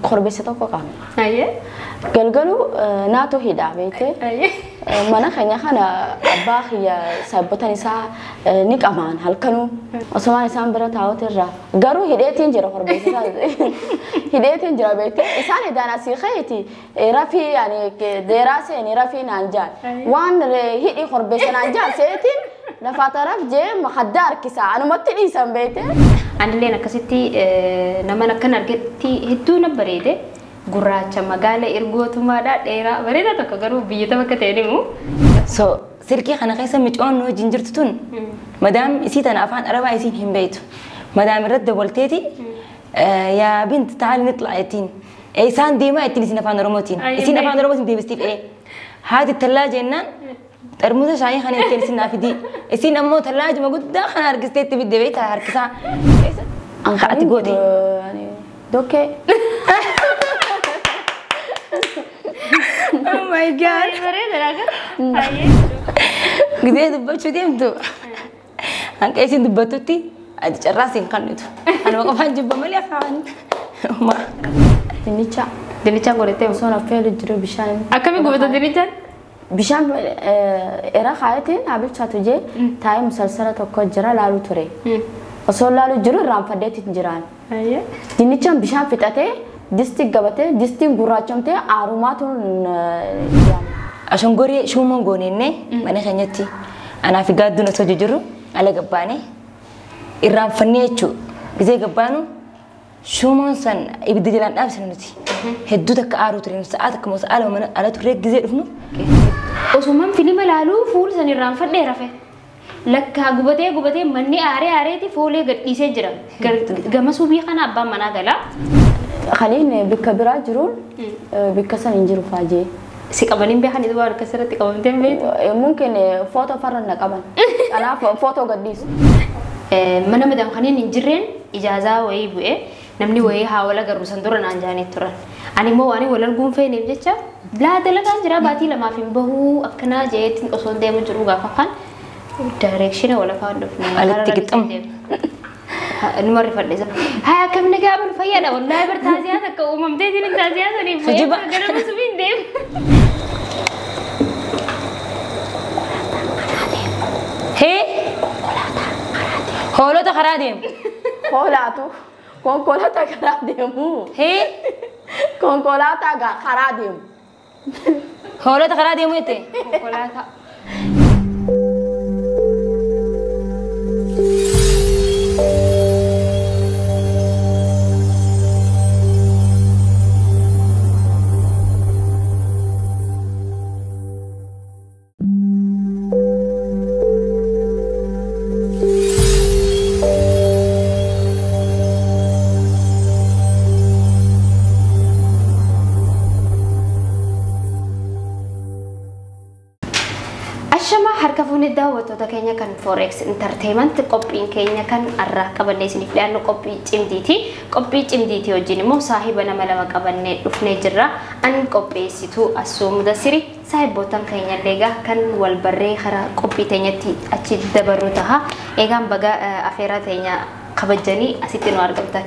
خربسة توقع. أيه. قالوا ناتو هيدا بيته. أيه. mana khana abah ya sabotani sa nik aman halkanu osman isan bara taawtirra garu hideetin jira horbeysa hideetin jira beete isan idana si khayti rafi yani derase ni rafi nanjan wan hidi horbeysa nanjan seetin la fataraf je mahaddar kisa anu matni san beete andilena kasiti namana kan argetti hidduna barede gurracha magala irgootumaadha dheeraa bareeda tokko garuu biyyata bakka ta'eemu so sirki khana khaysa micoon no jinjirtutun madam isitana afaan araba isin himbaytu madam radda walteeti ya bint taali nitla yatin aysan dima yatin isin afaan romotin isin afaan romotin dibistif هذه الثلاجة إنن ترموزة شاي خانة يتكلم سن نافدي إسين أمو ثلاجة ما قد داخل هركستي تبي دبيتها هركسا أنقعت قودي يعني دوكي Oh my god bareeda laga haye gidee dubbachu deemtu anka isin dubbatutti adi carraasin qannitu anuma qofaan jibba malee afaan ma dinicha gorete usona feel jiro bishaan akkami gubata dinichan bishaan era khaayatin abil chatuje taay musalsala tokko jira laalu ture osoo laalu jiru raanfadeeti jiraan haye dinichan bishaan fixate disti gabate disti gurraachomte aarumaatun ashongori shumon gonenne mana kanyatti ana fi gaaduna so jiru ala gabbaane irraan fanneechu gizee gabbaanu shumon san ibdi jilan dhaabsanuti hedduu takka aaru turin sa'aat akka mos ala mana ala turre gizee dhufnu osuman filima laalu fuul san irraan fadhee rafe lakka gubatee manni aareeti fuulee gadhiisee jira gama subii kana abbaan manaa gala خليني بكبرات جرون بكسر ينجروا فاجي سيكابانين بيخان إذا بار كسرت كابانين بيت ممكن فوتو فرنا كمان أنا فوتو قديس mana madam khanin injirren ijaza way bu'e namni way hawala garu sandura nanjani turan ani mo wani walal gun fe ne jecha la dalagan jira bati lama fi bahu akana jeetin oson demu juru ga fakkan direction wala fa dofni ala tikitam نمر فرديسا هاي كم نقابل فيانا والله برتازيات كوممتي دي تازيات ني فجيبا انا مسبين ديم هي هولوتا خراديم هولاتو كونكولاتا خراديمو هي كونكولاتا خراديم هولوتا خراديم يتي كونكولاتا harkafuun daawwattoota keenya kan forex entertainment qophiin keenya kan arraa qabannee isiniif dhiyaannu qophii cimdiiti wajjin immoo saahiba nama lama qabannee dhufnee jirra an qopheessituu Assuu Mudassiri saahibootan keenya illee kan wal barree karaa qophii teenyatti achi dabarru taha eegaan baga afeeraa teenya kabajanii asitti nu argamtan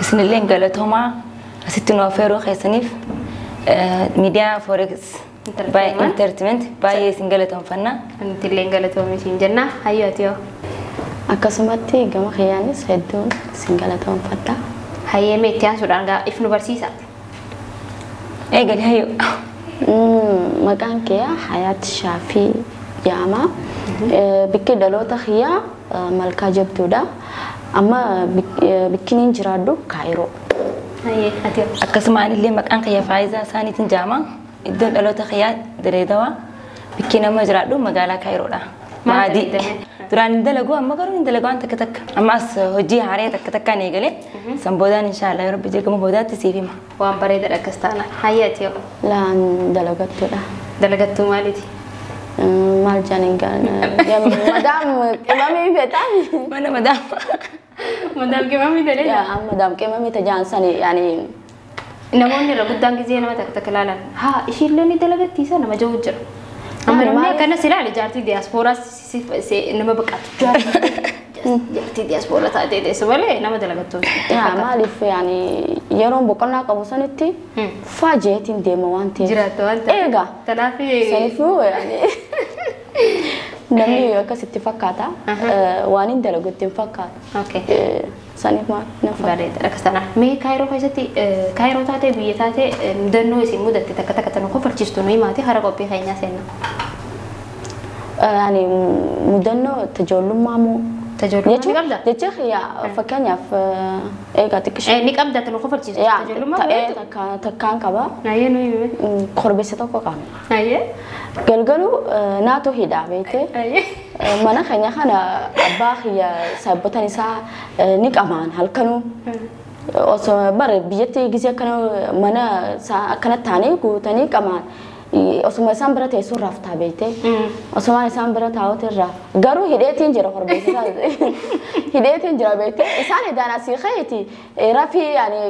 isinillee galatoomaa asitti nu afeeruu keessaniif miidiyaa forex by entertainment by singleton fanna antillee galatoomii siin jenna hayyo atiyo akkasumatti gama khiyaanis hedduun singleton fatta hayyee meettiyaan sudhaan gaa if nu barsiisa eegali hayyo maqaan kee Hayaat Shaafii jedhama bikki dhaloota khiyyaa malkaa jabduudha amma bikkiniin jiraadhu Kaayiroo hayyee atiyo akkasuma anillee maqaan kiyya Faayisaa Saaniitiin jedhama iddoo dhaloota khiyyaa Direedawa bikki nama jiraadhu magaalaa Kaayiroodha. Maadii duraan dalagu amma garuu dalagu waan takka takka ammas hojii haaree takka takka ni eegale san boodaan inshallah yoo rabbi jeeqama boodaatti siif hima. Waan bareeda akkas taana hayyaati yoo laan dalagattuudha. Dalagattuu maaliiti? Maal jaaningaan madam qimamii feetaan mana madam qimamii fedhe madam qimamii tajaansani yaani namoonni irra guddaan gisee nama takka takka laalan haa ishiillee ni dalagattiisa nama jahu jira amma namni akkana silaale jaartii diyaaspoora nama baqatu جرتي دياسبورا تاتي دي سوالي نما دلغتو يا مالف يعني يرون بقولنا قبو سنتي فاجئت دي موانتي جراتو انت ايغا تنافي سنفو يعني نمي كست فكاتا وانين دلغت فكات اوكي سنف ما نفا باريد ركستنا مي كايرو فايستي كايرو تاتي بيتاتي مدنو يسي مدتي تكتكتنو خفرتشتو نيماتي هرقو بي خينا سنه يعني مدنو تجولو مامو تجولو قبدا جيتش يا فكانيا في ايغا تكش ني قبدا تنو خفرتشتو تجولو مامو تكان كبا ايه نو خربسيتو كان ايه galgalu naato hidhaa beekte mana keenya kana abbaa kiyya sabbatan isaa ni qamaan halkanuu osoo bare biyyatti gisee akkana mana akkana taanee guutanii qamaan osuma isaan bira teessuun raftaa beekte osuma isaan bira taa'uutirraa garuu hidheetiin jira horbeessisaa hidheetiin jira beekte isaan hidhaan asii keeti rafii yani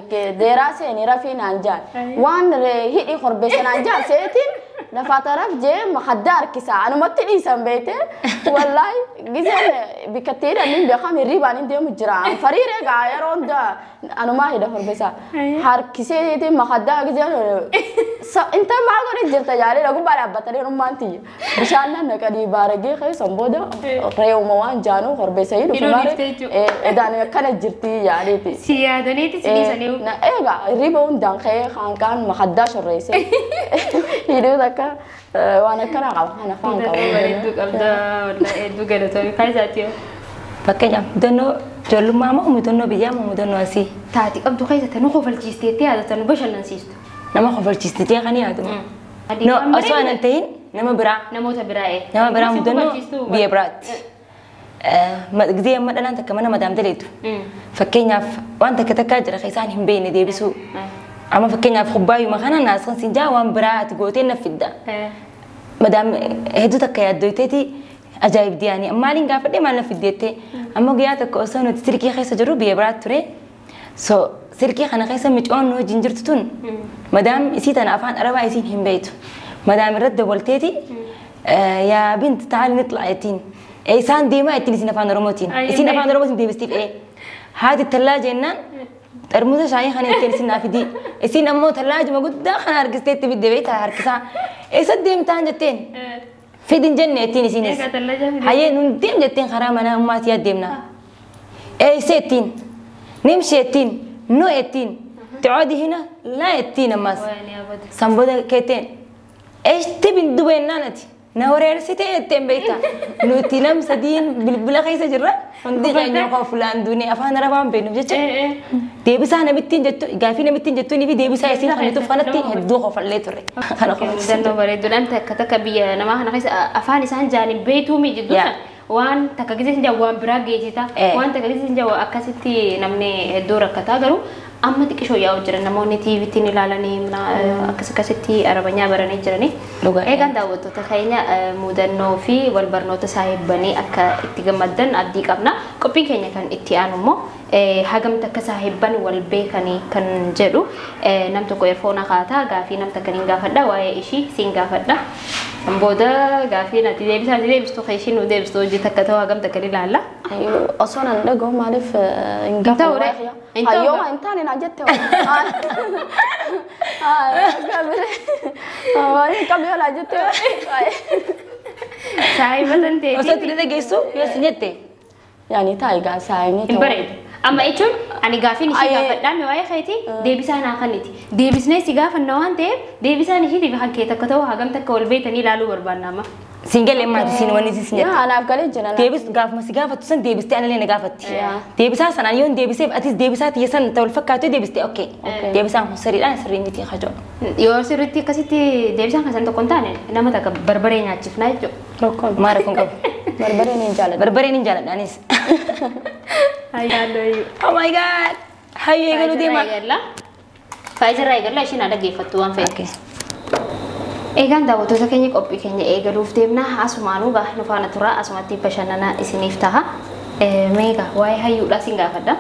deeraa seeni rafii naan jaan waan hidhii horbeessa naan jaan seetiin لفات رف جيم مخدار كيسا أنا ما تدري سامبيته والله جزء بكتير أني بخام الريبان إندي مجرا فريرة غايرون دا أنا ما هيدا فربسا هار كيسة يدي مخدار جزء أنت ما قريت جرت جاري لقوم بارا بطري رومانتي بشاننا نكدي بارجي خي سامبودا ريو موان جانو فربسا يدو فلاري إدانة كنا جرتي يعني تي سيادني تسني سنيو نا إيجا الريبون دان خي خان كان مخدار شريسة يدو ذاك وانا كنا قال انا فاهم قال دوك ابدا ولا دوك ده توي كايزاتيو فكيا دنو جلو ماما مدنو بيجاما مدنو اسي تاتي ابدو كايزاتا نو خفلتيستي هذا تنو بشل نسيستو نما خفلتيستي غني هذا نو اسوان انتين نما برا نمو تبرا ايه نما برا مدنو بيبرات ما قدي ما انا انت كمان مدام دليتو فكينا وانت كتكاجر خيسان هم بين دي بسو أما فكينا في خباي ومخانا الناس خنسين جاوان برات قوتين نفدا مدام هدوتك يا دويتي أجايب دياني أما لين قافل دي ما نفديتي أما قياتك أصلا تسركي خيسة جروبي يا برات تري سو سركي خنا خيسة متقون نو جنجر تتون مدام إسيت أنا أفعل أربعة إسين هم بيتو مدام الرد والتيتي يا بنت تعالي نطلع يتين إيسان ديما يتين إسين أفعل رموتين إسين أفعل رموتين دي بستيف إيه هذه الثلاجة إنن ترموز شاي خانة تنسينا في دي إسين أمو ثلاجة ما قد داخل هركستي في الدبيت هركسا إيش الديم تان جتين في دين جنة تين إسينس هاي نديم جتين خرامنا ما تيا ديمنا إيه ستين نمشي تين نو تين تعودي هنا لا تين ماس سامبودا كتين إيش تبين دوين نانتي نورير سيتي تين بيتا نوتيلم سدين بالبلا خيسة جرا عندي غير فلان دوني أفهم ربام بينو جت ديبسا أنا بتين جتو قافين بتين جتوني في ديبسا يصير خلينا تفنتي هدوه خفلتوري خنا خلاص دنا بريد أنت كتكبيا أنا ما أنا خيسة أفهم إنسان جاني بيتو ميجدو وان تكاجيس جوا براغي جيتا وان تكاجيس جوا أكاسيتي نمني دورة كتاغرو أما تكشوا يا وجرنا نموني تي في تيني لالني من أكاسيتي أربعة براني جرني إيه كان داوود تخيلنا مودرنو في والبرنو تسايب بني أكا اتجمدن أديك أبنا كوبين كينيا كان اتيانو مو هاجم تكساهبان والبيكاني كان جرو نمتو كويرفونا خاطا غافي نمتا كنين غافدا واي إشي سين غافدا بودا غافي نتي ديبس تو خيشين وديبس تو جتكتو هاجم تكري لالا أصلا ندقو معرف إنجاف ورايا أيوة إنتاني نجت قبل ولا جت ساي بدن تي أصلا تريد جيسو يا سنيتي يعني تايجا سايني بريد أما إيشون أنا غافين شيء غافدان مواي خيتي ديبسانا خنيتي ديبسني سيغاف النوان تي ديبساني شيء تبي حكي تكتو هاجم تكول بيتني لالو بربانا ما سينجل إما تسين وني سينيت يا أنا أفكر جنا ديبس غاف ما سيغاف تسن ديبس تي أنا لين غافتي ديبسا سنة يوم ديبسي أتيس ديبسات يسن تول فكاتو ديبس تي أوكي ديبسا سرير أنا سرير نتي خجول يو سريرتي كسيتي ديبسان خسن تو كونتانه نما تك بربرين عجفنا جو ما ركون كم بربرين نجالد أنيس oh my god hayo egalu dema Faizal Raigala isheen ada geeffattuwwan fe'e. Eegaan daawwattoota keenya qophii keenya eegaluuf deemna asumaanuu gaa nu faana tura asumatti bashannana isiniif taha. Meeqa waa'ee hayyuudhaa sin gaafadha.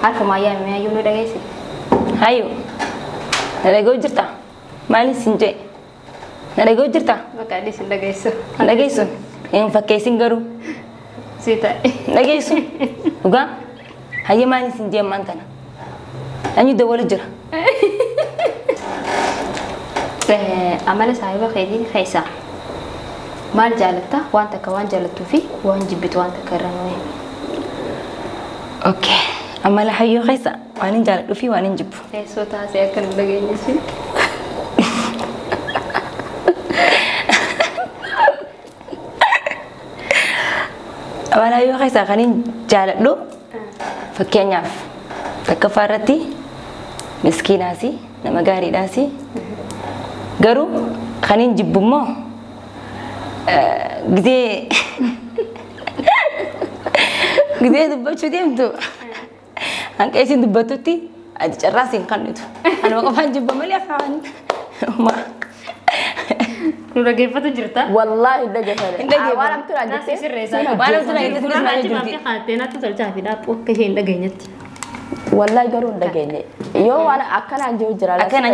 Harkumaa yaamee hayyuu nu dhageesse. Hayyuu na dhaga'uu jirta maali sin jee na dhaga'uu jirta. Bakka adii sin dhageessu. Na dhageessu hin fakkeessin garuu. سيتا نجيسو وقا هيا ماني سنجي مانتنا أني دول جرا عمل صاحبة خيدين خيسا مال جالتا وانت كوان جالتو في وان جبت وانت كرنوي أوكي عمل حيو خيسا وانين جالتو في وانين جبو صوتها سيأكل بلغيني سي عمل حيو خيسا خانين جالتو فكين يعرف تكفارتي مسكيناسي nama gaariidhaa si garuu kaniin jibbu immoo gizee dubbachuu deemtu hanqa isin dubbattutti ati carraa siin kennitu anuma qofaan jibba malee afaan nu dhageeffatu jirta wallahi dhaggeeffate waan amtu Nasi sirreessaa waan amtu dhageeffate Suuraan achi baafii kaatee natti tolchaa fi dhaabuu akka isheen dhageenyetti. wallahi garuu dhageenye yoo waan akkanaan jiru jira akkana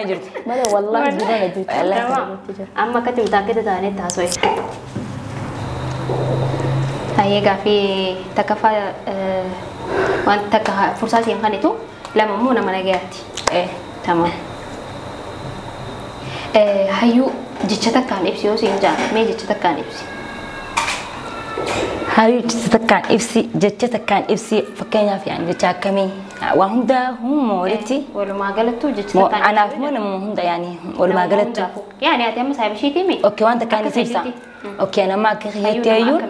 jirti malee wallahi jibba jirti Amma akkatti mutaakkeeta ta'anii taasoo Hayyee gaafii takkaffaa waan takka fursaa siin kanitu lama immoo nama nagayaatti. Tamam. Hayyuu jecha takkaan ibsi yoo siin jaa mee jecha takkaan ibsi. hayu jecha takkaan ibsi fakkeenyaaf yani jecha akkamii waan hunda humooritti walumaa galattuu jecha takkaan anaaf moo nama hunda yani walumaa galattuu yani ati amma saayibishiitii mi okay waan takkaan ibsa okay nama akka xiyyatti hayyuun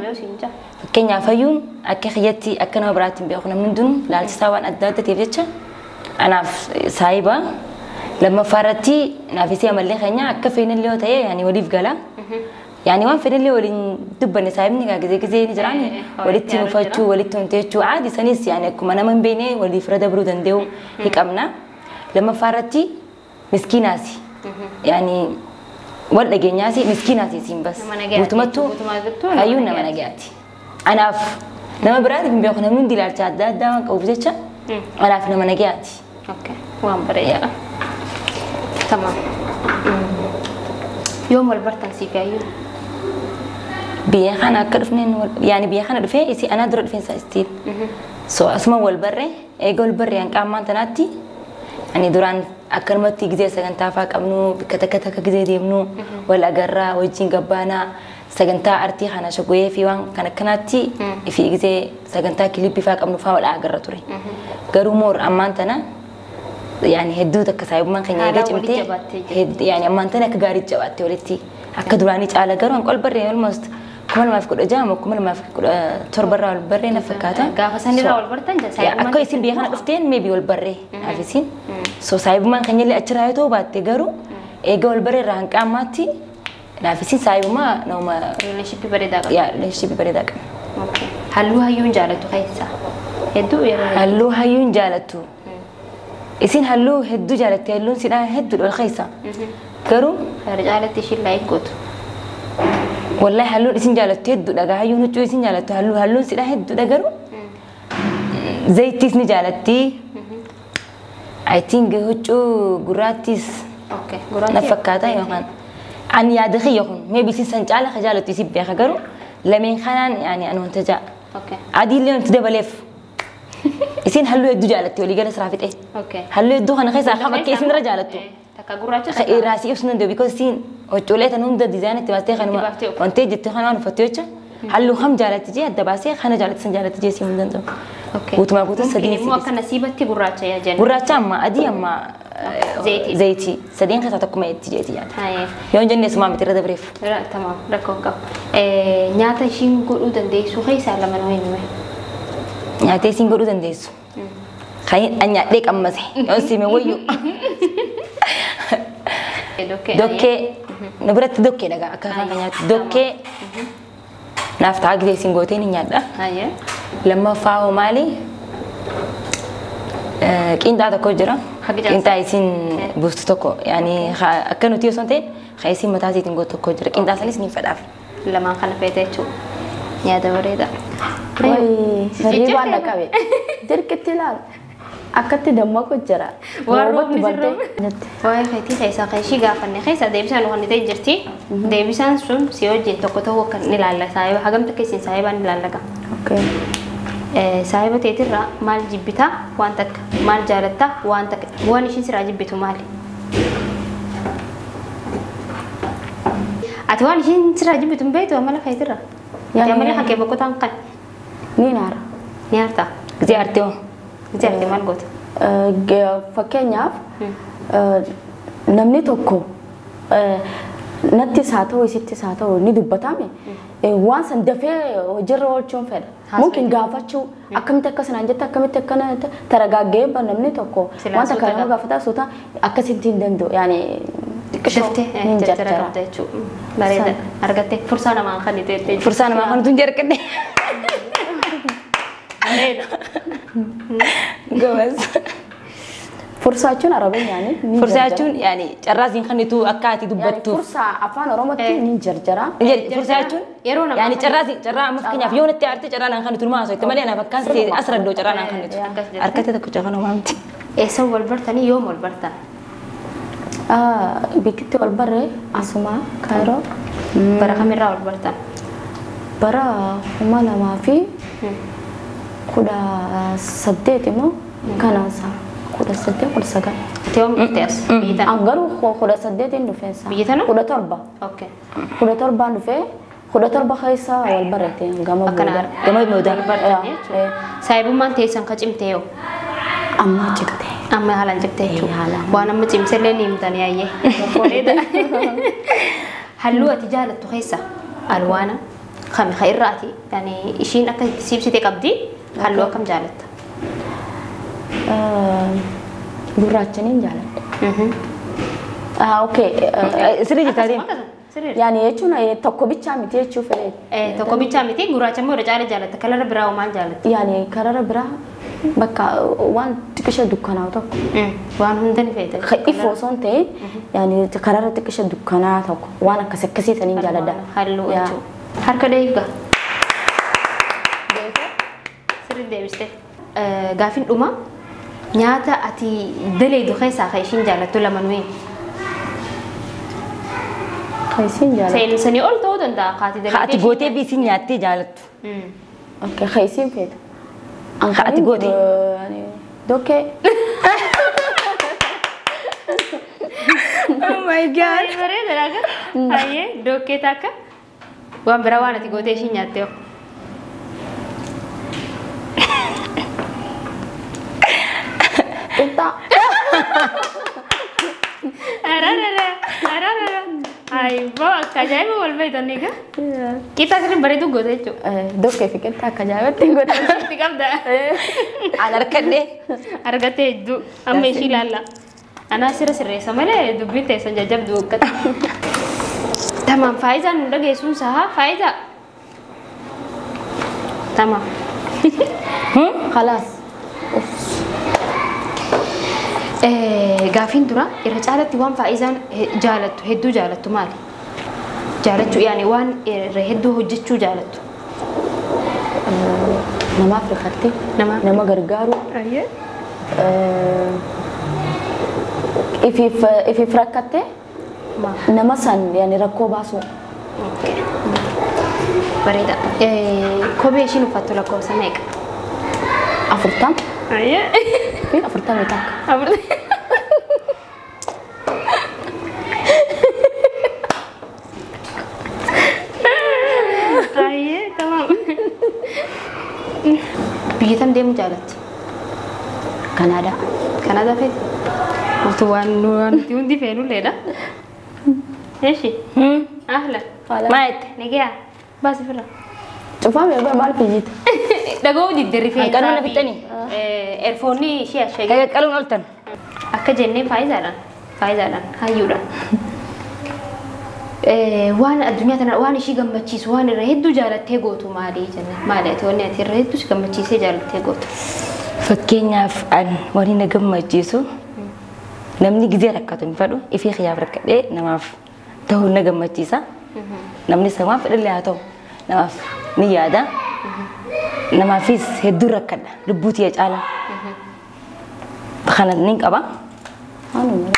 fakkeenyaaf hayyuun akka xiyyatti akka nama biraatti hin beeku namni hunduu laalchisaa waan adda addaatiif jecha anaaf saayiba lammaffaarratti naaf isii amallee keenya akka feenillee yoo ta'e yani waliif gala يعني وان في اللي ولين دبنا سايبني كذا نجراني وليت مفاتشو وليت نتيجو عادي سنيس يعني كم أنا من بيني ولي فردا برودن ديو هيك أمنا لما فارتي مسكيناسي يعني ولا جنياسي مسكيناسي سين بس وتمتو أيونا ما نجاتي أنا أف لما برادي بيأخذنا من دلار جادة دام أو بزيتشا أنا أف لما نجاتي أوكي وان بريء تمام يوم البرتن سيفايو بيخانا كرفنين يعني بيخانا رفيه إسي أنا درد فين ساستيل سو اسمه والبرة إيجول برة يعني كمان تناتي يعني دوران أكلمتي جزء سجنتا فاك أبنو كتكتك جزء ديمنو ولا جرا وجين جبانا سجنتا أرتي خنا شقويه في وان كناتي في جزء سجنتا كليب فاك أبنو فاول أجرا توري كرومور أمان تنا يعني هدوتك كسايب من خنيا جت إمتى يعني أمان تنا كجاري جواتي ولتي أكدراني على جروان كل برة almost كمان ما في كل جام وكمان ما في كل تربرة والبرة نفكاتا قافسني را والبرتن جسايب يعني أكو يصير بيخنا دفتين maybe والبرة عارفين so سايب من خنيا اللي أشراه تو بعد تجارو إيجا والبرة رهن كاماتي عارفين سايب ما نوما relationship بريداك يا relationship بريداك أوكي هلو هيون جالتو خيسا هدو يا هلو هيون جالتو إسين هلو هدو جالتو هلون سنا هدو الخيسا كرو رجالتي شيء لا يكوت والله هلو إسين جالتو هدو دعا هيون هتو إسين جالتو هلو سنا هدو دعا زيتيس نجالتي I think هتو غراتيس أوكي غراتي نفكاتا يوهان عن يادخي يوهان ما بيسين سنجالة خجالتو يسيب بيها كرو لمن خنان يعني أنا منتجا أوكي عادي اليوم تدي بلف إسين هلو هدو جالتو اللي جالس رافت إيه أوكي هلو هدو خنا خيسا خبك كيسين رجالتو تكا غراتي راسي أصلا ده because سين وتوليت أنهم ده ديزاين تبعتي خنوا وانتي جت خنا ونفتوچة هلو هم جالت جي هدا باسي خنا جالت سن جالت جي سين دندو أوكي وتما قلت سدين مو كان نصيبتي غراتي يا جن غراتي أما أدي أما زيتي سدين خيسا تكمل يتجي يعني يوم جن اسمه متر ده بريف تمام ركوكا نياتا شين قولوا دندي سو خيسا لما نوين نياتا شين قولوا دندي سو خاين أنيا ليك أما زي يوم سيمي ويو دوكي نبرت دوكي لقى أكاها دوكي نفتح عقدي سينغوتين نيادا لما فاو مالي كين دادا كوجرا كين تايسين بوستوكو يعني أكنو تيو سنتين خايسين متازي تنغوتو كوجرا كين داسالي سنين فداف لما خلنا فيتيتشو نيادا وريدا وي هريبان نكابي درك التلال akkatti damma ko jira Warroobni sirra. Waa'ee keetii keessaa qeeshii gaafanne keessa deebisaan waan ta'e jirti. Deebisaan sun si hojii tokko tokko kan ilaalla saayiba hagamta keessin saayibaan ilaallaga. okay Saayiba teetirraa maal jibbitaa waan takka maal jaalattaa waan takka waan ishiin siraa jibbitu maali? Ati waan ishiin siraa jibbitu hin beektu amala keetirraa. Yani- Amala kan kee bokkotaan kan ni naara ni harta. Gisee artee hoo? Gisee artee maal goota? fakkeenyaaf namni tokko nattis haa ta'u isittis haa ta'u ni dubbatame waan san dafee hojiirra oolchuun fedha. Mungkin gaafachuu akkamitti akka sanaan jette akkamitti akkana taragaagee namni tokko wanta kana nama gaafataa suuta akkasitti hin danda'u yaani Daftee jajjara qabda jechuudha. Bareeda argattee fursaa namaan kan itti jettee Fursaa namaa kan tun jarqadhe. bareeda. Gabas. Fursaachuun arabenyaani ni Fursaachuun yaani carraasiin kan itu akka ati yani dubbattuuf. fursaa afaan oromootti ni jarjara. Fursaachuun yeroo nama yaani carraa amma fakkeenyaaf yoo natti aarte carraa naan kan itu maa soitte malee naaf akkaan see as raddoo carraa naan kan itu. Harkatti tokko carraa namaa miti. Eessa wal bartanii yoom wal bartan? Bikitti wal barre asuma Kaayiroo Bara kamirraa wal bartan? bara 2018 immoo kanaansa 18 Ati yoom dhufte as? Biyya tana? garuu 18 dhufeensa Biyya tana? 17 Okay. 17 dhufee 17 keessa wal barreete gama Akkana booda Gama booda. wal bartan jechuudha. Saayibummaan teessan ka cimtee yoo? amma cimte Amma haalaan cimtee jechuudha. haalaan. Waan amma cimsellee ni himtanii ayyee. Bareeda. Halluu ati jaalattu keessa alwaana kami ka irraati. Yani ishiin akka itti siibsite qabdi halluu akkam jaalatta? gurraachaniin jaaladha okay Sirrii jirtaatiin. Sirriidha. yani jechuun tokko bichaa miti jechuu fedhe Tokko bichaa miti gurraacha immoo irra caala jaalatta. Kalara biraa maal jaalatta? yani karara biraa bakka waan xiqqisha dukkanaa'u tokko Waan hunda ni feete. ifoo osoo hin ta'in yani karara xiqqisha dukkanaa tokko waan akkasii saniin jaaladha. Halluu Yaa. jechuudha. Harka deebiga. Sirriin deebiste. Gaafin dhuma nyaata ati daleedu keessaa kan ishiin jaalattu lamaanuu Khaysiin jaaladha. sanii ol ta'uu danda'a kaati daleedee. Ati gootee fi isin nyaattee jaalattu. Okay khaysiin feeta. Ati goote? Dokkee. Oh my god. Bareeda laga. Hayyee dokkee takka. Waan biraa waan ati gootee ishiin nyaattee yoo. Qixxaa. Ararara. Ayibboo akka ajaa'iba wal beektan egaa. Qixxaa sirriin bareedu gootee jechuudha. Dokkee fi qixxaa akka jaalattu hin godhan. Itti qabda. An harkadhee. Argattee hedduu amma ishii ilaalla. Anaa sirra sirreessa malee dubbiin teessan jajjabdu hoggata. Tamam faayidaan hunda geessuun isaa faayidaa. Tamam. Khalaas. Gaafiin dura irra caalatti waan faayidaan jaalattu hedduu jaalattu maali? Jaalachuu yaani waan irra hedduu hojjechuu jaalattu. Namaaf rifattee nama gargaaru ifiif rakkattee nama san yani rakkoo baasuu. Bareeda. Kophee ishiin uffattu lakkoofsa meeqa? 40 Ayyee. fi 40 takka. Ayyee tamam. Biyya tam deemuu jaalatti? Kanaadaa. Kanaadaa feeti? Utuu waan nuti hundi feenulleedha. Eeshi? Ahla. Maayette. Nagaa. Baasi firra. Cufaame maal fiijite? Dhaga'uu didde rifeensaa Hanqanuu na fixanii? Eerfoonni ishee ashagee. Qaqqaluun oltan. Akka jennee faayidaadhaan hayyuudhaan. Waan addunyaa tana waan ishii gammachiisu waan irra hedduu jaalattee gootu maali jenna? Maali ati wanni ati irra hedduu si gammachiisee jaalattee gootu? Fakkeenyaaf an wani na gammachiisu namni gizee rakkatu hin fedhu ifii xiyyaaf rakkadhee namaaf ta'uu na gammachiisa. Namni samaaf fedhallee haa ta'u namaaf ni yaada. Namaafis hedduu rakkadha lubbuu tiyya caala. خلني أبا أنا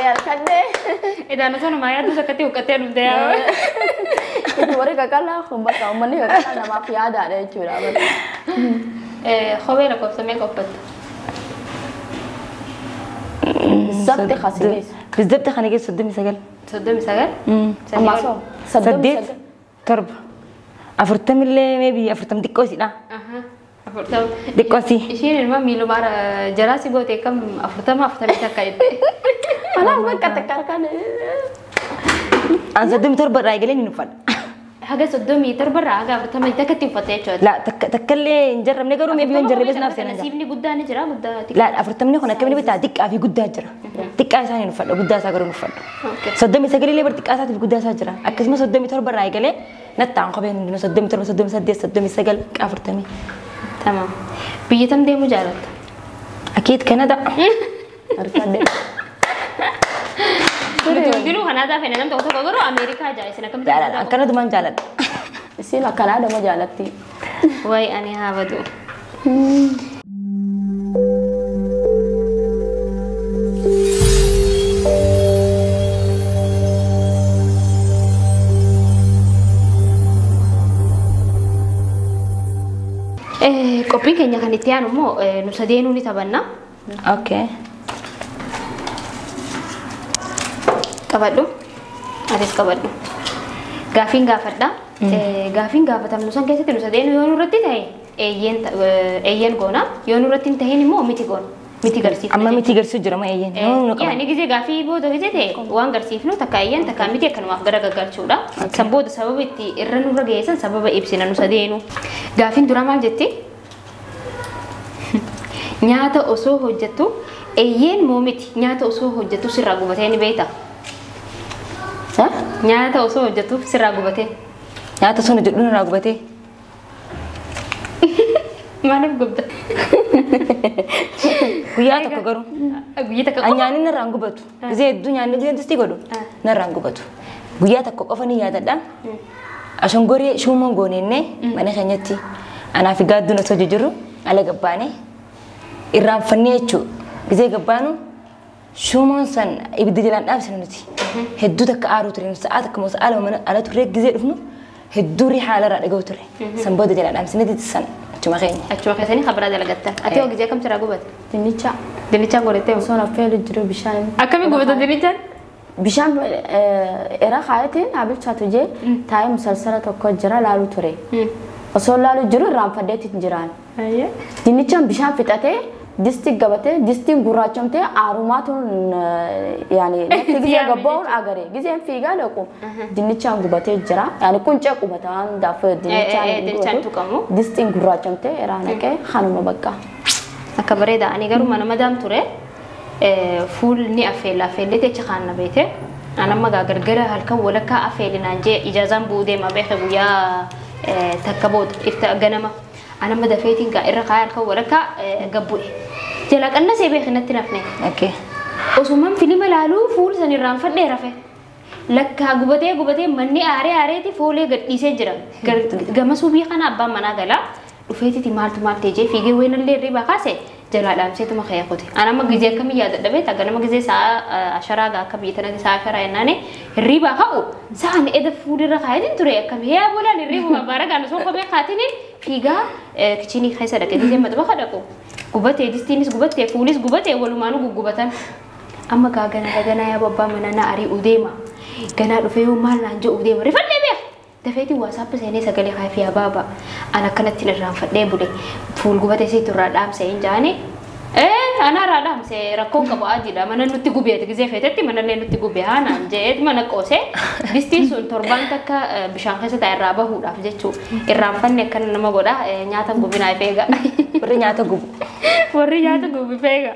يا كده إذا أنا صار معي هذا سكتي وكتير بديا itu mereka kalah kumbat kau mani kalah nama piada ada curah خوي لك وسمي كوبت بالضبط خاسيس بالضبط خليني أجي صدمي سجل صدمي سجل أما صو صديت ترب أفرتم اللي ما بي أفرتم دكوسي لا أفرتم دكوسي إيشين المهم ميلو مارا جراسي بوتي كم أفرتم تكايد أنا ما كتكر كان أنا صدمي ترب رايقلين نفعل حاجة صدمي تربر حاجة أفرتم تكتي فتاة لا تكلي نجرب نقرو ما بيون جرب بس نفسنا نسيبني قدّا نجرا قدّا لا أفرتمني هنا كم نبي تعديك في قدّا جرا تك أساني نفعل قدّا ساقرو نفعل صدمي ساقري لي برتك أسات في قدّا ساجرا أكيد ما صدمي تربر رايقلي نتعن قبين إنه صدمي تربر صدمي ساقل أفرتمي تمام بيتم دي مجالات أكيد كندا أركان بتقولوا كندا فين أنا توصل كورو أمريكا جاي سنة كم لا كندا ما جالت سيلا كندا ما جالتي واي أنا هابدو قبل كنا كنتيانو مو نسدينو نتبنا أوكي kabadhu atis kabadhu gaafin gaafadha gaafin gaafatamnu san keessatti nu sadeenu yoo nurratti ta'e eeyyen goona yoo nurratti hin ta'in immoo miti goona miti garsiifna amma miti garsiisu jira ma eeyyen yaani gizee gaafii booda gizee ta'e waan garsiifnu takka eeyyen takka miti akkanumaaf gara gaggalchuudha san booda sababa itti irra nurra geessan sababa ibsina nu sadeenu gaafin dura maal jetti nyaata osoo hojjettu eeyyen moo miti nyaata osoo hojjettu sirraa gubatee ni beekta nyaata osoo hojjetu sirraa gubatee nyaata osoo hojjetu sirraa gubatee maaliif gubata guyyaa tokko garuu guyyaa tokko nyaanni narraan gubatu gizee hedduu nyaanni gizee distii godhu narraan gubatu guyyaa tokko qofa ni yaadadha ashongoree shuumoon gooneennee mana keenyatti anaa fi gaadduun osoo jijjiirru ala gabbaanee irraanfannee jechuu gizee gabbaanu شومان سن يبدي جلان أبسط نتي هدو تك عارو تري ساعات كم ساعة من على تري جزء فنو هدو ريحة على رأي جو تري سنبود جلان أبسط نتي تسن شو مخين ثاني خبرة ده لقيتها أتيو جزء كم ترى جوبت دنيتشا قولته وصلنا فيل الجرو بشان أكمل جوبت دنيتشا بشان إرا خايتين عبيد شاتوجي تاي مسلسلة تكوجرا لالو تري وصل لالو جرو رام فديت تنجران دنيتشا بشان فتاته دستيك قبته دستيك غراچمته آروماتون يعني نتيجة جبار أجري جزء في قالكو دنيتشان قبته جرا يعني كونش قبتان دافع دنيتشان دستيك غراچمته إرانك خانم بقى أكبره ده أنا قالوا ما مدام ترى فول ني أفعل اللي تجخان بيته أنا ما قاعد قرر هالكا ولا كا أفعل نانجي إجازة بودة ما بيخ ويا تكبود إفتاء جنما أنا ما دفعتين كإرة خير كا ولا كا جبوه جلك أنا سيبي خنت نفني أوكي وسمم فيلم لالو فول سني رامفر ده رفه لك غبته مني آره تي فولي قد يسجرا جمسو بيه خنا أبا منا قلا وفيتي تمال تيجي فيجي وين اللي ريبا خاسه جلال أمسي تما خيا قطي أنا ما جزء كم ياد دبيت أنا ما جزء ساعة عشرة جا كم يتنا ساعة عشرة إناني ريبا خاو ساعة إذا فولي رخايدين ترى كم هي ولا نريبا بارك أنا سوق بيه خاتيني فيجا كتشيني خيسة لك جزء ما تبغى خدكو قبته ديستينيس قبته فوليس قبته ولمانو قبتان أما كأجنا يا بابا من أنا أري أوديما كنا رفيو مال نانجو أوديما رفضني بيه دفعتي واساب سيني سكالي خايف يا بابا أنا كنت تنرجع فدي بودي فول قبته سي ترادام سين جاني أنا رادام سي ركوك أبو أجدا من نوتي قبيه تجزي فتتي من اللي نوتي قبيه أنا جد من كوسة ديستين سون تربان تك بشان خيسة تعرابه هو رافجتشو الرافن كان نما قولا نياتا قبينا يفيجا وري نياتا قب وري نياتا قب يفيجا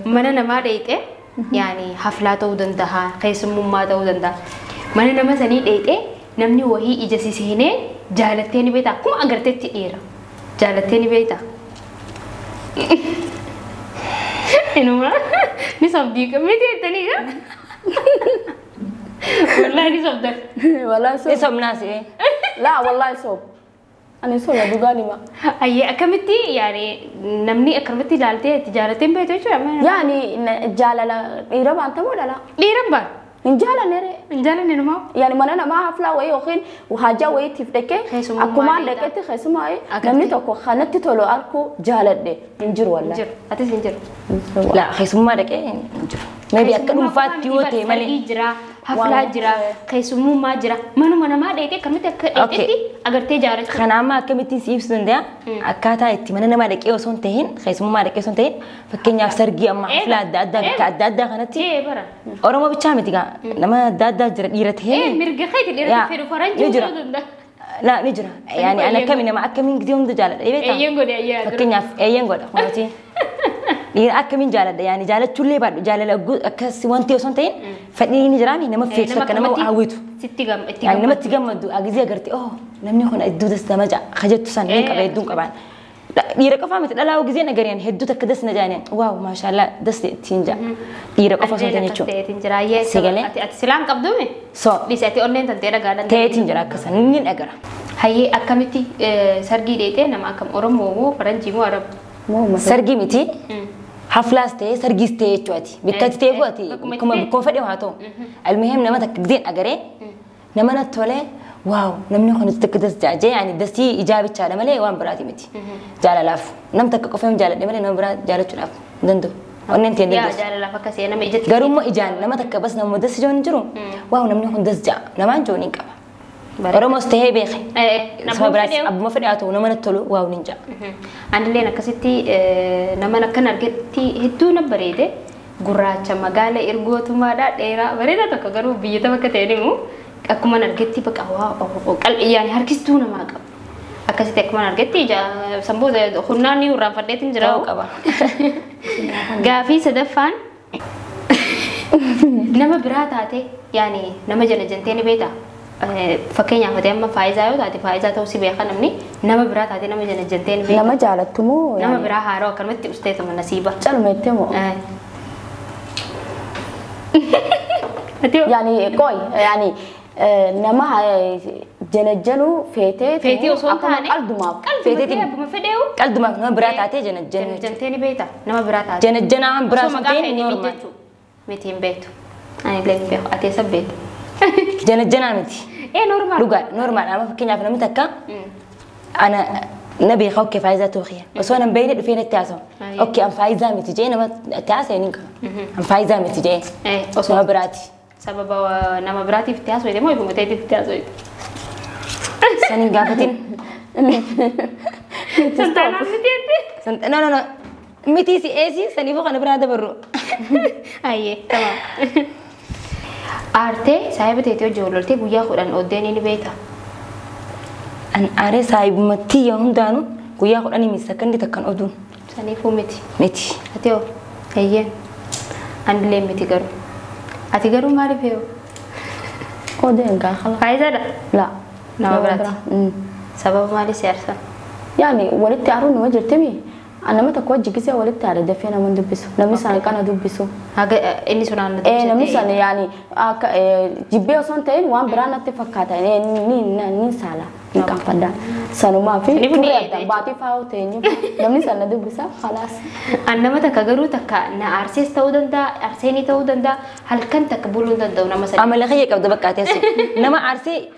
من نما ديته يعني حفلات ودندها قيس مما ودندا من نما سني ديته نمني وهي إجازي سهنة جالتني بيتا كم أقرتت تيرا جالتني بيتا إنه ما نسب ديك ميتي تانية والله نسب ده والله سوب نسب ناسي لا والله سوب أنا سولا دوغاني ما أي أكملتي يعني نمني أكملتي لالتي تجارتين بيتو شو يعني جالا لا يربى أنت ولا لا ليه ربا إن جالا نري نجالا نما يعني من أنا ما حفلة وهي وخين وحاجة وهي تفتك خيسوم أكو ما ما دكتي خيسوم هاي أكتي. نمني تكو خانتي تلو أركو جالا دي إنجر ولا نجر أتى سنجر لا خيسوم ما دكي انجر maybe akka dhuunfaatti yoo ta'e malee jira haflaa jira keessummaa jira manuma namaa dheetee akkamitti akka dheetetti agartee jaarachuu kana amma akkamittiin si ibsu danda'a akkaataa itti mana namaa dhaqee osoo hin ta'in keessummaa dhaqee osoo hin ta'in fakkeenyaaf sargii amma haflaa adda addaa bakka adda addaa kanatti bara oromoo bichaa miti gaa nama adda addaa jira dhiira ta'ee mirga keeti dhiira fedhu faranjii jira لا نجرا يعني أنا كم إنما أكمل قديم دجالة أيين قد أيين فكني أيين قد خلاصين يعني أكمل جالة يعني جالة شلي بعد جالة لو أكس وانتي وسنتين فني نجراني نما في فك نما أعويته ستيجام يعني نما تجمع دو أجزي أقرتي أوه نمني هنا الدود استمجع خجت سن لين كبير دون كمان لا يرك فهمت لا لا وجزينا قريان هدو تكدس نجانين واو ما شاء الله دس تينجا يرك فهمت تنيشو تينجرا يا سجلة أتسلام قبضومي so لساتي أونين تنتيرا قادن تينجرا كسان نين أقرا هاي أكملتي سرقي ديتي نما أكم أورمو فرنجي مو عرب سرقي متي حفلاس تي سرقي تي تواتي بكتي تي فواتي كم بكون فدي وهاتو المهم نما تكدين أقري نما نتولى واو نمني خن تكدس جاجي يعني دستي إجابة شالة ملي وان براتي متي جالة لاف نم تك كفهم جالة ملي نم برات جالة شلاف دندو ونين تين يا دس جالة لاف كسي نما إجت قارو ما إجان نما تك بس نم دس جون جرو واو نمني خن دس جا نما جوني كابا ورموس تهي بيخي سما براتي أبو ما فدي أتو نما نتولو واو نينجا أنا لينا كسيتي نما نكنا رجتي هدو نبريده gurraacha magaala ergootuma dheeraa bareeda tokko garuu biyya bakka mu akkuma argetti bakka waa qal'iyaan harkistuu namaa qaba akkasitti akkuma argetti samboo hunnaanni urraan fadheetiin jira qaba gaafii sadaffaan nama biraa taate yaani nama jala janteeni beeta fakkeenyaaf ati amma faayizaa yoo taate faayizaa ta'uu si beeka namni nama biraa taate nama jala janteeni beeta nama jaalattumoo nama biraa haaroo akkanumatti usteetuma nasiiba calmeette moo يعني قوي يعني نما جنجنو فيتي وصلتاني قلدما فيتي ما فديو قلدما نما براتاتي جنجن جنتيني بيتا نما براتاتي جنجنا عم براسنتين نورمال 200 بيتو انا بلاك بيخ اتي سبيت جنجنا متي ايه نورمال لغا نورمال انا فكني عارفه متكا انا نبي خوك فايزة توخيا بس أنا مبينة فين التعاسة أوكي أم فايزة متجين أما التعاسة ينكا أم فايزة متجين نما براتي سبب نما براتي في التعاسة إذا ما يبغى متأدي في التعاسة سنين قافتين سنتنا متأدي لا متي سي إيسي سنين فوق أنا برادة برو أيه تمام أرتي سايبة تيجي جولتي بويا خوران أوديني نبيتها أن أري صاحب متي يوم دانو كويا خد أني مسكن دي تكن أدون سني فو متي متي أتيو هي أنا ليه متي قرو أتي قرو ما أعرف يو كودي إنك خلاص فايزة لا لا برات سبب ما لي سيارسة يعني ولدت أرون وجر تمي أنا ما تكوج جيسي ولدت على دفينا من دبسو نمسا كان دبسو هذا إني سنان نمسا يعني جيبي وصنتين وان برانا تفكاتا نين سالا نكان فدا سنو ما في كوريا باتي فاو تيني نمني سنة دبسا خلاص أنا ما تكجرو تكا نأرسيس تودن دا أرسيني تودن دا هل كان تقبلون دا دونا مثلا عمل خيك أبدا بكاتي نما أرسي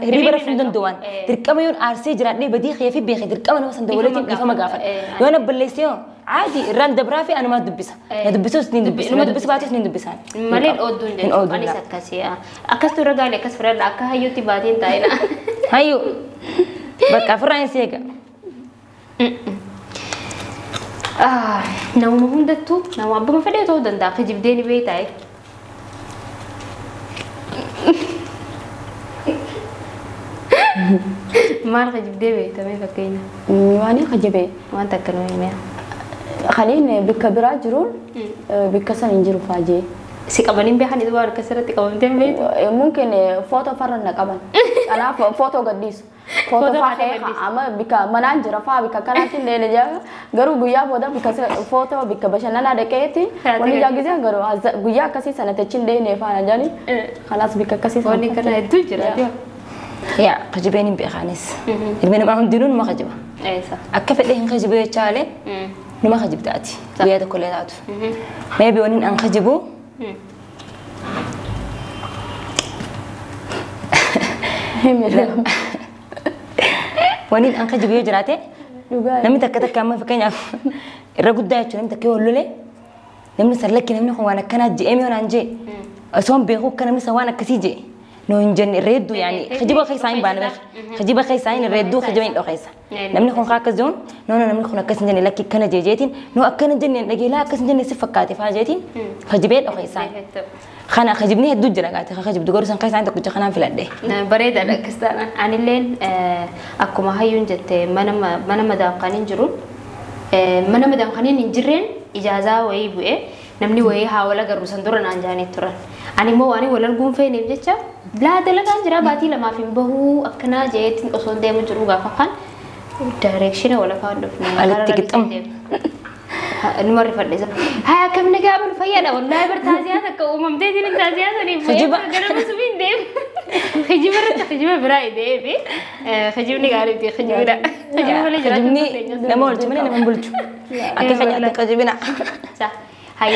ريبر فندن دوان تركما يون أرسي جراتني بدي خيفي بيخي تركما أنا مثلا دولتي كيف ما قافل يونا بليسيو عادي الران دبرافي أنا ما دبسها دبسوا سنين دبسوا ما دبسوا بعد سنين دبسان مالين أودون ده أنا سكاسيا أكستو رجالي كسفر أكها هيوتي بعدين تاينا هيو بكا فرعين سيجا نوم هندتو نوم أبو ما فدي تو دندا خجيب ديني بيتاي ما خجيب ديني بيتاي فكينا واني خجيبه وانت كانوا يمين خليني بكبرات جرول بكسر إنجيل فاجي si kabanin behan itu baru keserat kabanin beit mungkin foto farana kaban ana foto gadis foto fahe ama bika mananjira fa bika kanatin lele ja garu guya boda bika foto bika bashanana da kayeti wani jagize garu guya kasi sanata cinde ne fa na jani khalas bika kasi wani kana itu jira dia يا خجبين بخانس المهم هم دينون ما خجبه اي صح أكفت لهم خجبه يشاله نما خجب تأتي بيا كل ذاته ما يبيونين أن خجبوا ونين أن خجبوا يجراته نمي تكتك كمان فكين الرجل ده يشوف نمي تكيه ولا نمي سلك نمي خوانا كان جي أمي ونانجي أصلا بيخو كان نمي سوانا كسيجي نونجن الريدو يعني خجيبه خيسين بانبخ خجيبه خيسين الريدو خجيبين لو خيسا نمني خون خاك زون نمني خون كسن جن لكي كنا جيجيتين نو أكن جن لكي لا كسن جن سفكاتي فاجيتين خجيبين لو خيسين خنا خجيبني هدو جرعات خجيب دكتور سان خيسين تكوج خنا في لده بريد على كستانا عن اللين أكو ما هيون جت mana madam kanin jirun mana madam kanin injirren ijaza wayi bu'e namni wayi hawala garu sandura nan jani turan ani mo wani walal gun fe ne jecha la dalagan jira bati lama fi bahu akana jeetin oson demu jiru ga fakan direction wala ka ndof ni على التقطم نمر فديسا ها كم نقابل فيانا والله برتازياتك وممتازين التازيات ني خجيبة قرب سبين ديم خجيبة براي ديبي خجيبني قالب دي خجيبنا خجبني لما قلت مني لما قلت أكيد خجبت خجبنا صح هاي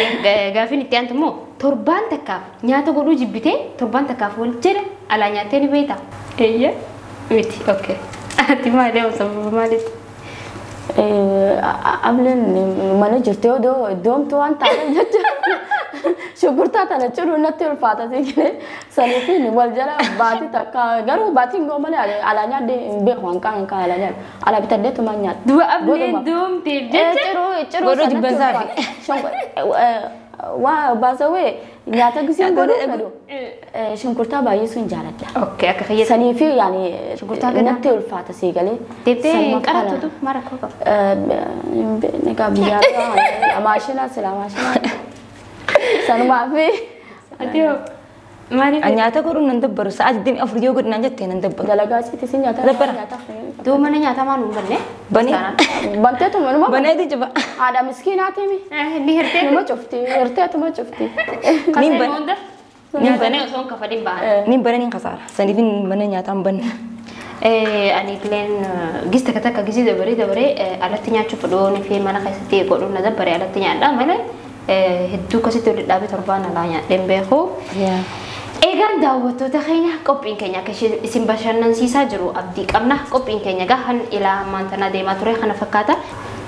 غافين انت انت مو تربان تكاف نياتا قولو جبتي تربان تكاف والجرة على نياتيني بيتا ايه ميتي اوكي انتي ما ليه وصف مالك قبل ما نجرتيه دوم توان تعال شكرتا تنشرو نتير فاتتي كده سنفين والجلا باتي تكا غرو باتي غومالي على نيا دي بيخوان كان على نيا على بتدي تمانيا دو قبل دوم تيجي چرو جبنزافي وا بازوي نياتا غسين غرو شنكرتا باي سن جالدا اوكي اكخيه سنفي يعني شنكرتا غنا نتير فاتسي غلي تبتي قراتو ماركو نكا بيا ماشينا سلام ماشينا سنما في اديو ماني نياتا كورو ندبر ساعات الدين افريو يوغد نانجت ندبر دلغاسي تسين نياتا دبر دو من نياتا ما نون بني بني بنتي ما بني دي جبا هذا مسكينه تيمي اللي هرتي ما شفتي هرتي ما شفتي نين بني نين بني وسون كفدين با نين بني نين خساره سنفين بني نياتا بني أنا كلين جست كتاك جزء دبري على تنيا تشوف دوني في منا خيستي يقولون دبري على تنيا لا ملا هدو كسيتو لابي تربان على يعني لمبيخو إيجان داوتو تخينا كوبين كينيا كشي اسم بشرنا نسيسا جرو أبدي كمنا كوبين كينيا جهن إلى مانتنا ديما تري خنا فكاتا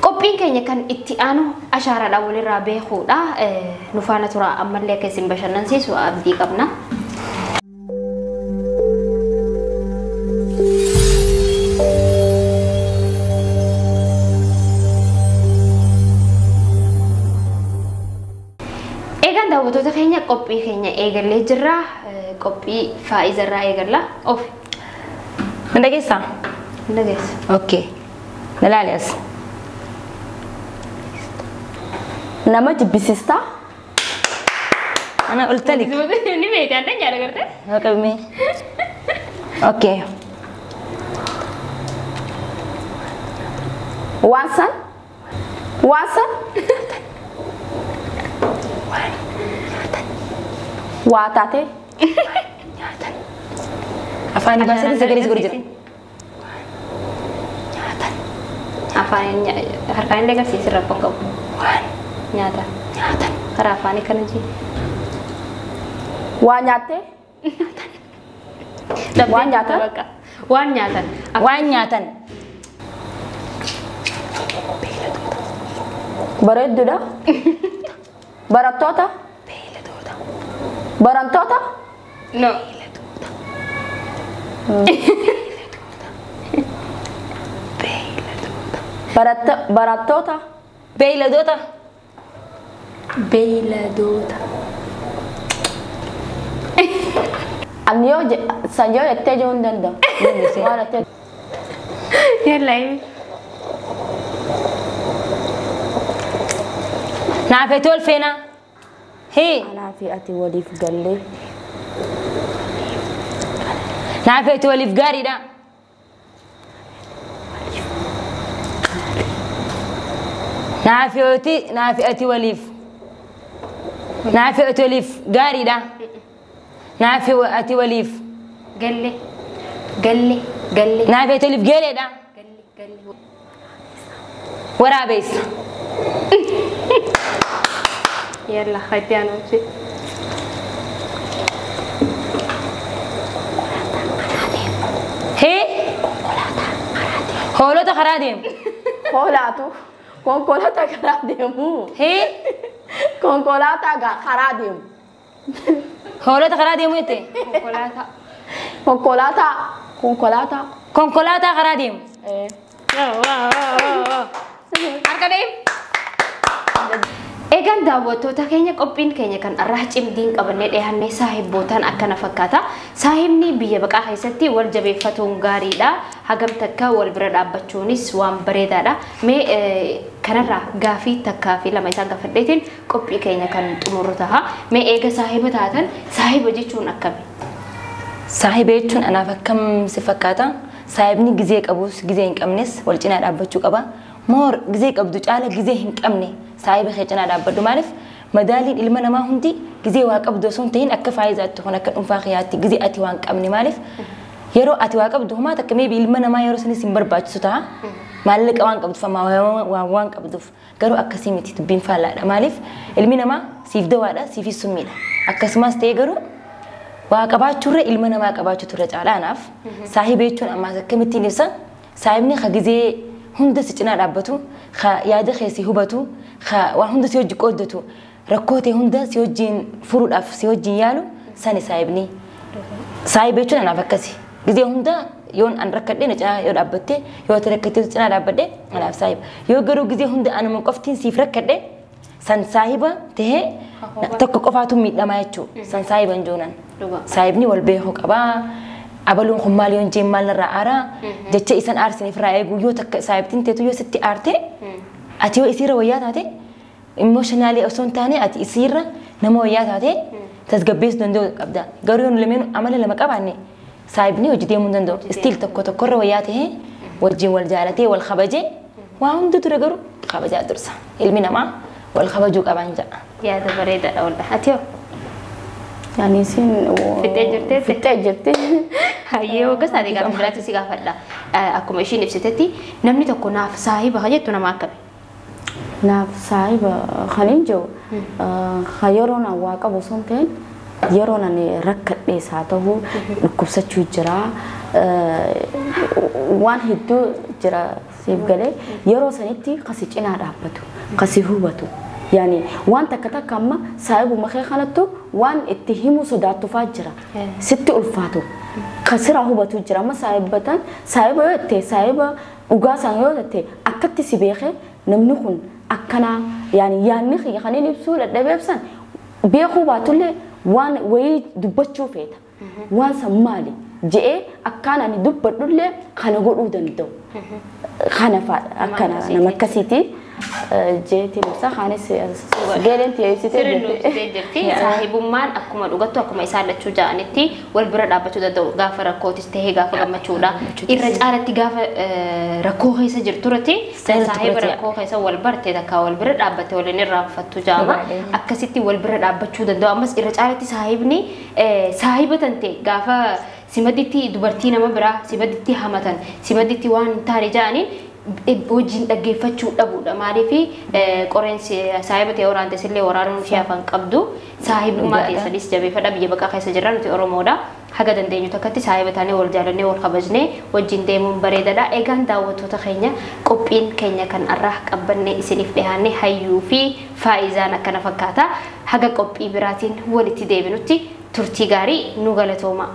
كوبين كينيا كان اتيانو أشارة الأول رابيخو لا نفانا ترى أمر لك اسم بشرنا نسيسو أبدي كمنا daawwattoota keenya qophii keenya eegallee jirra qophii faa'izarraa eegalla of ndageessa ndageessa okay nalaalias nama jibbisiista ana qulta lik ni beekte adda nyaata garte okay okay waasan waatate afaan baasanii sagalee siguru jira afaan harkaan illee agarsiisi rakkoon qabu nyaata karaa afaanii kana ji waa nyaatte waan nyaatan waan nyaatan waan nyaatan bareedduudha barattoota barantoota no barattoota beeyladoota anniyoo sanjoo jettee jiru hin danda'u waan jettee yallaayi naafeetu ol feenaa hee anaa fi ati waliif gallee naafeetu waliif gaariidha naafi ati waliif gaariidha naafi ati waliif galle قلي نافي تلف قلي ده قلي ورا بيس يلا خدي انا وجهي هي هولوتا خراديم Koolaatu konkolaataa karaa deemu. هي Konkolaataa karaa deemu. هولوتا خراديم ويتي شوكولاته Konkolaataa. كونكولاتا خراديم argadee eegan daawwattoota keenya qophiin keenya kan arraa cimdiin qabannee dhiyaannee saahibbootaan akkana fakkaata saahibni biyya baqaa keessatti wal jabeeffatuun gaariidha hagam takka wal bira dhaabbachuunis waan bareedaadha mee kanarraa gaafii takkaa fi lama isaan gaafadheetiin qophii keenya kan xumuru taha mee eega saahiba taatan saahiba jechuun akkami saahiba jechuun anaaf akkam si fakkaata saahibni gizee qabus gizee hin qabnes wal cinaa dhaabbachuu qaba moor gizee qabdu caala gizee hin qabne saahiba kee cinaa dhaabbadhu maaliif madaaliin ilma namaa hundi gizee waa qabdu osoo hin ta'in akka faayizaatti kun akka dhuunfaa keeyaatti gizee ati waan qabne maaliif yeroo ati waa qabdu humaa takka meebi ilma namaa yeroo sanis hin barbaachisu ta'a maallaqa waan qabduuf amma waan qabduuf garuu akkasii miti dubbiin faallaadha maaliif ilmi namaa siif dawaadha siifis summiidha akkasumas ta'ee garuu waa qabaachuurra ilma namaa qabaachuutu irra caalaanaaf saahiba jechuun ammaas akkamittiin ibsa saahibni ka gizee hunda si cinaa dhaabbatu ka yaada kee si hubatu ka waan hunda si hojii qooddatu rakkoo ta'e hunda si hojiin furuudhaaf si hojiin yaalu sani saahibni saahiba jechuun anaaf akkasi gizee hunda yoon an rakkadhee na cinaa yoo dhaabbatte yoo ati rakkatee cinaa dhaabbadhe anaaf saahiba yoo garuu gizee hunda anuma qoftiin siif rakkadhe san saahiba tahee tokko qofaatu miidhamaa jechuu san saahiba hin joonan saahibni wal beekuu qabaa abaluun kun maal yoon jeen maal irraa aaraa jecha isan aarsiniif irraa eeguu yoo takka saahibtiin teetu yoo sitti aarte ati yoo isiirra wayyaa taate imooshinaali osoo hin taane ati isiirra nama wayyaa taate tasgabbeessuu danda'u qabda garuu yoon lameen amala lama qabaanne saahibni hojii deemuu hin danda'u istiil tokko tokkorra wayyaa tahee wajjin wal jaalatee wal kabajee waa hunda ture garuu kabajaa dursa ilmi namaa wal kabajuu qaban ja'a. yaada bareedaadha walda ati hoo Yani sin fixee jirte hayyee hogga isaanii gaafa biraatti si gaafadha akkuma ishiin ibsitetti namni tokko naaf saahiba jettu nama akkami naaf saahiba kaniin jiru yeroon waa qabu sun ta'in yeroon ani rakkadhees haa ta'u dhukkubsachuu jira waan hedduu jira siif galee yeroo sanitti kasi cinaa dhaabbatu kasi hubatu يعني وان تكتك أما سايبو مخي خانتو وان اتهمو صداتو فاجرة ستي ألفاتو خسرة هو بتوجرة ما سايبتان سايبو يتي سايبو وقاسان يوتي أكتي سبيخي نمنخون أكنا يعني خي خاني نبسو لدبيبسان بيخو باتولي وان وي دبتشو فيتا وان سمالي جئ أكنا ندبتو لي خانا قولو دندو خانا أكنا نمكسيتي جيتي بس خانس جيلنت يسيتي جيتي صاحبمان أكما دوغتو أكما يسالة شجاعنتي والبرد أبتو دو غافر ركوتي استهي غافر غمتشودا الرجالة غافر ركوه يسجر تورتي صاحب ركوه يسا والبرد دكا والبرد أبتو ولني رافتو جاما أكسيتي والبرد أبتو دو أمس الرجالة صاحبني صاحبة تنتي غافر سمدتي دبرتي نما برا سمدتي همتن سمدتي وان تارجاني wajjin dhaggeeffachuu dhabuudha maaliif qoreensi saahiba ta'e waraante sillee waraanuun shafan qabdu saahibummaa keessanis jabeeffadha biyya baqaa keessa jirra nuti oromoodha haga dandeenyu takkatti saahiba taanee wal jaalannee wal kabajnee wajjin deemuun bareedaadha eegaan daawwattoota keenya qophiin keenya kan arraa qabbannee isiniif dhiyaannee hayyuu fi faayizaan akkana fakkaata haga qophii biraatiin walitti deebinutti turtii gaarii nu galatooma.